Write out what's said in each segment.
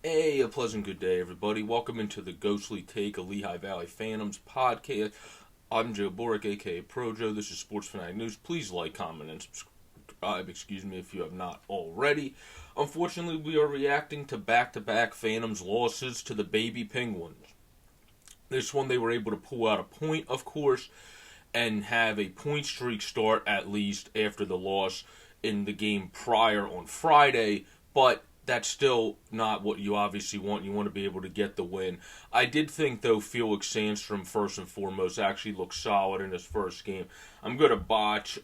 Hey, a pleasant good day, everybody. Welcome into the Ghostly Take, a Lehigh Valley Phantoms podcast. I'm Joe Boric, aka Projo. This is Sports Fanatic News. Please like, comment, and subscribe, if you have not already. Unfortunately, we are reacting to back-to-back Phantoms losses to the Baby Penguins. This one, they were able to pull out a point, of course, and have a point streak start at least after the loss in the game prior on Friday, but that's still not what you obviously want. You want to be able to get the win. I did think, though, Felix Sandstrom, first and foremost, actually looked solid in his first game. I'm going to botch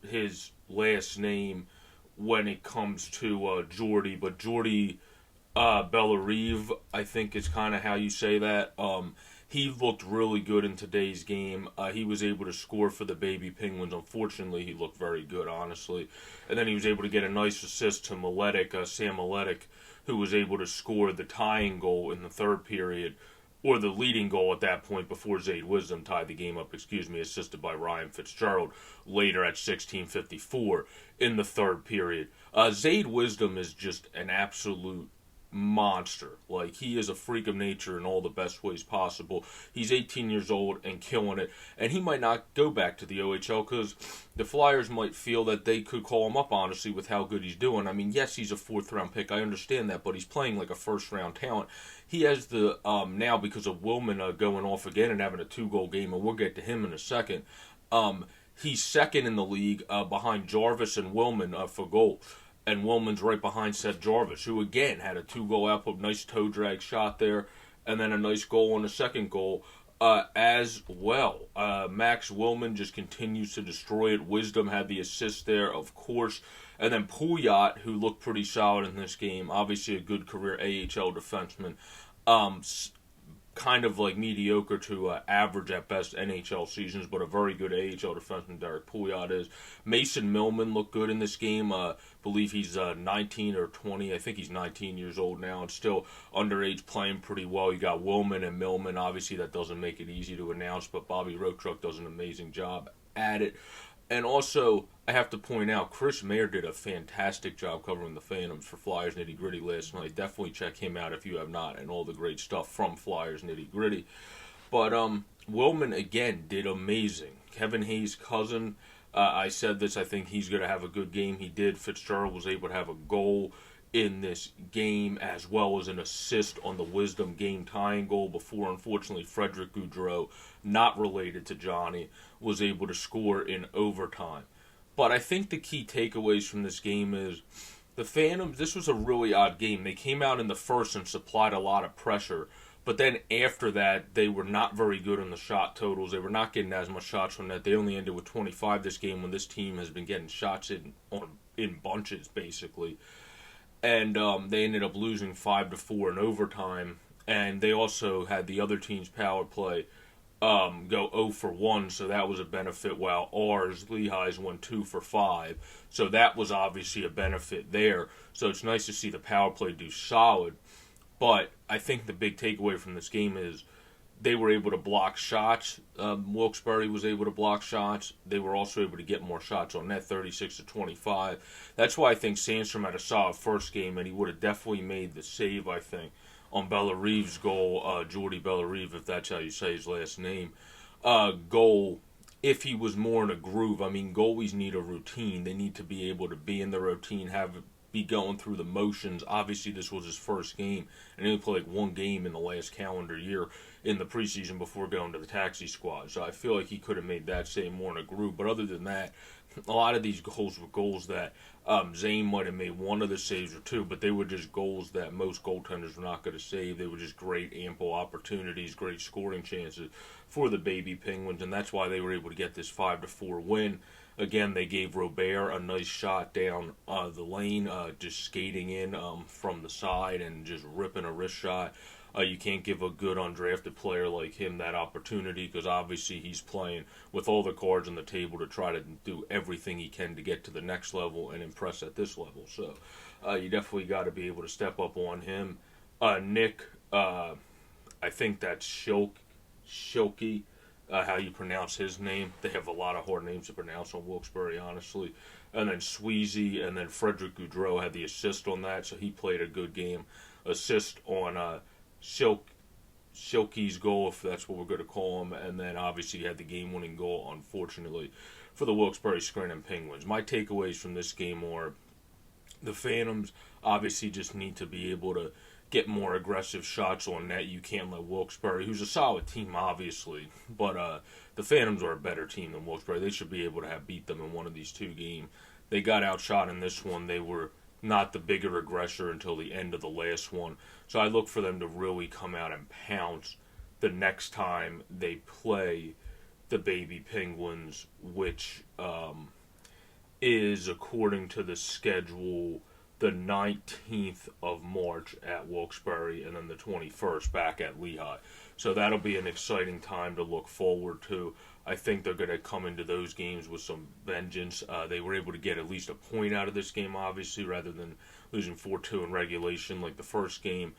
his last name when it comes to Jordy, but Jordy Bellarive, I think is kind of how you say that. He looked really good in today's game. He was able to score for the Baby Penguins. Unfortunately, he looked very good, honestly. And then he was able to get a nice assist to Sam Miletic, who was able to score the tying goal in the third period, or the leading goal at that point before Zayde Wisdom tied the game up, assisted by Ryan Fitzgerald later at 16:54 in the third period. Zayde Wisdom is just an absolute monster. Like, he is a freak of nature in all the best ways possible. He's 18 years old and killing it, and he might not go back to the OHL because the Flyers might feel that they could call him up, honestly, with how good he's doing. I mean, yes, he's a fourth-round pick, I understand that, but he's playing like a first-round talent. He has the, now because of Willman going off again and having a two-goal game, and we'll get to him in a second, he's second in the league behind Jarvis and Willman for goal. And Willman's right behind Seth Jarvis, who again had a two-goal output, nice toe drag shot there, and then a nice goal on the second goal as well. Max Willman just continues to destroy it. Wisdom had the assist there, of course. And then Pouliot, who looked pretty solid in this game, obviously a good career AHL defenseman. Kind of like mediocre to average at best NHL seasons, but a very good AHL defenseman, Derek Pouliot is. Mason Millman looked good in this game. Believe he's 19 or 20. I think he's 19 years old now and still underage, playing pretty well. You got Willman and Millman. Obviously, that doesn't make it easy to announce, but Bobby Rotruk does an amazing job at it. And also, I have to point out, Chris Mayer did a fantastic job covering the Phantoms for Flyers Nitty Gritty last night. Definitely check him out if you have not, and all the great stuff from Flyers Nitty Gritty. But Willman, again, did amazing. Kevin Hayes' cousin, I said this, I think he's going to have a good game. He did. Fitzgerald was able to have a goal in this game, as well as an assist on the Wisdom game-tying goal before, unfortunately, Frederick Gaudreau, not related to Johnny, was able to score in overtime. But I think the key takeaways from this game is the Phantoms, this was a really odd game. They came out in the first and supplied a lot of pressure, but then after that, they were not very good on the shot totals. They were not getting as much shots from that. They only ended with 25 this game when this team has been getting shots in bunches, basically. And they ended up losing 5-4 in overtime. And they also had the other team's power play go 0 for 1, so that was a benefit, while ours, Lehigh's, went 2 for 5. So that was obviously a benefit there. So it's nice to see the power play do solid. But I think the big takeaway from this game is they were able to block shots. Wilkes-Barre was able to block shots. They were also able to get more shots on net, 36-25. That's why I think Sandstrom had a solid first game, and he would have definitely made the save, I think, on Bellarive's goal, Jordy Bellarive, if that's how you say his last name, goal, if he was more in a groove. I mean, goalies need a routine. They need to be able to be in the routine, be going through the motions. Obviously, this was his first game, and he only played like one game in the last calendar year in the preseason before going to the taxi squad. So I feel like he could have made that same more in a groove. But other than that, a lot of these goals were goals that Zane might have made one of the saves or two, but they were just goals that most goaltenders were not going to save. They were just great, ample opportunities, great scoring chances for the Baby Penguins, and that's why they were able to get this 5-4 win. Again, they gave Robert a nice shot down the lane, just skating in from the side and just ripping a wrist shot. You can't give a good undrafted player like him that opportunity, because obviously he's playing with all the cards on the table to try to do everything he can to get to the next level and impress at this level. So you definitely got to be able to step up on him. Nick, I think that's Schilke, how you pronounce his name. They have a lot of hard names to pronounce on Wilkes-Barre, honestly. And then Sweezy, and then Frederick Gaudreau had the assist on that, so he played a good game. assist on Silky's goal, if that's what we're going to call him, and then obviously he had the game-winning goal, unfortunately, for the Wilkes-Barre Scranton Penguins. My takeaways from this game are the Phantoms obviously just need to be able to get more aggressive shots on net. You can't let Wilkes-Barre, who's a solid team, obviously, but the Phantoms are a better team than Wilkes-Barre. They should be able to have beat them in one of these two games. They got outshot in this one. They were not the bigger aggressor until the end of the last one. So I look for them to really come out and pounce the next time they play the Baby Penguins, which is, according to the schedule, the 19th of March at Wilkes-Barre, and then the 21st back at Lehigh. So that'll be an exciting time to look forward to. I think they're going to come into those games with some vengeance. They were able to get at least a point out of this game, obviously, rather than losing 4-2 in regulation like the first game.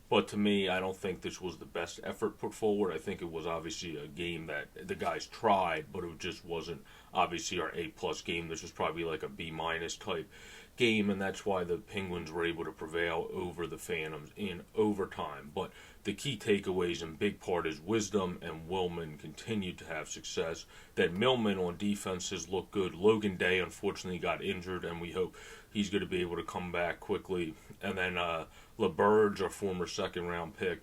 But to me, I don't think this was the best effort put forward. I think it was obviously a game that the guys tried, but it just wasn't obviously our A-plus game. This was probably like a B-minus type game, and that's why the Penguins were able to prevail over the Phantoms in overtime. But the key takeaways in big part is Wisdom and Willman continued to have success. That Millman on defense has looked good. Logan Day unfortunately got injured, and we hope he's going to be able to come back quickly. And then LaBerge, our former second-round pick,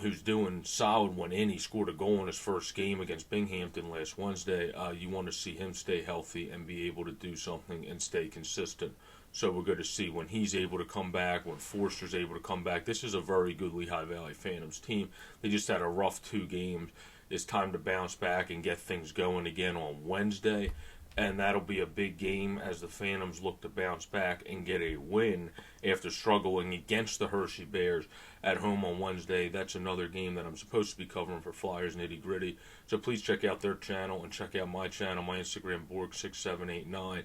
who's doing solid when in. He scored a goal in his first game against Binghamton last Wednesday. You want to see him stay healthy and be able to do something and stay consistent. So we're going to see when he's able to come back, when Forster's able to come back. This is a very good Lehigh Valley Phantoms team. They just had a rough 2 games. It's time to bounce back and get things going again on Wednesday. And that'll be a big game as the Phantoms look to bounce back and get a win after struggling against the Hershey Bears at home on Wednesday. That's another game that I'm supposed to be covering for Flyers Nitty Gritty. So please check out their channel and check out my channel, my Instagram, Borg6789,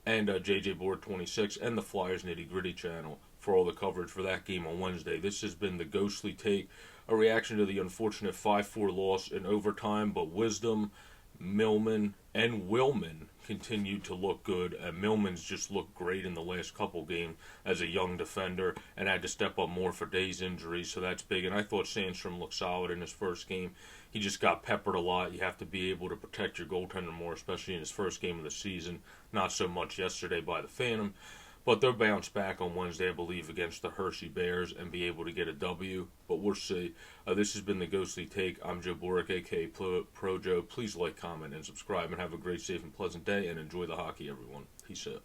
and JJ Borg26, and the Flyers Nitty Gritty channel for all the coverage for that game on Wednesday. This has been the Ghostly Take, a reaction to the unfortunate 5-4 loss in overtime, but Wisdom, Millman, and Willman continued to look good. Millman's just looked great in the last couple games as a young defender and had to step up more for Day's injury, so that's big. And I thought Sandstrom looked solid in his first game. He just got peppered a lot. You have to be able to protect your goaltender more, especially in his first game of the season. Not so much yesterday by the Phantom. But they'll bounce back on Wednesday, I believe, against the Hershey Bears and be able to get a W. But we'll see. This has been the Ghostly Take. I'm Joe Boric, a.k.a. Pro Joe. Please like, comment, and subscribe, and have a great, safe, and pleasant day, and enjoy the hockey, everyone. Peace out.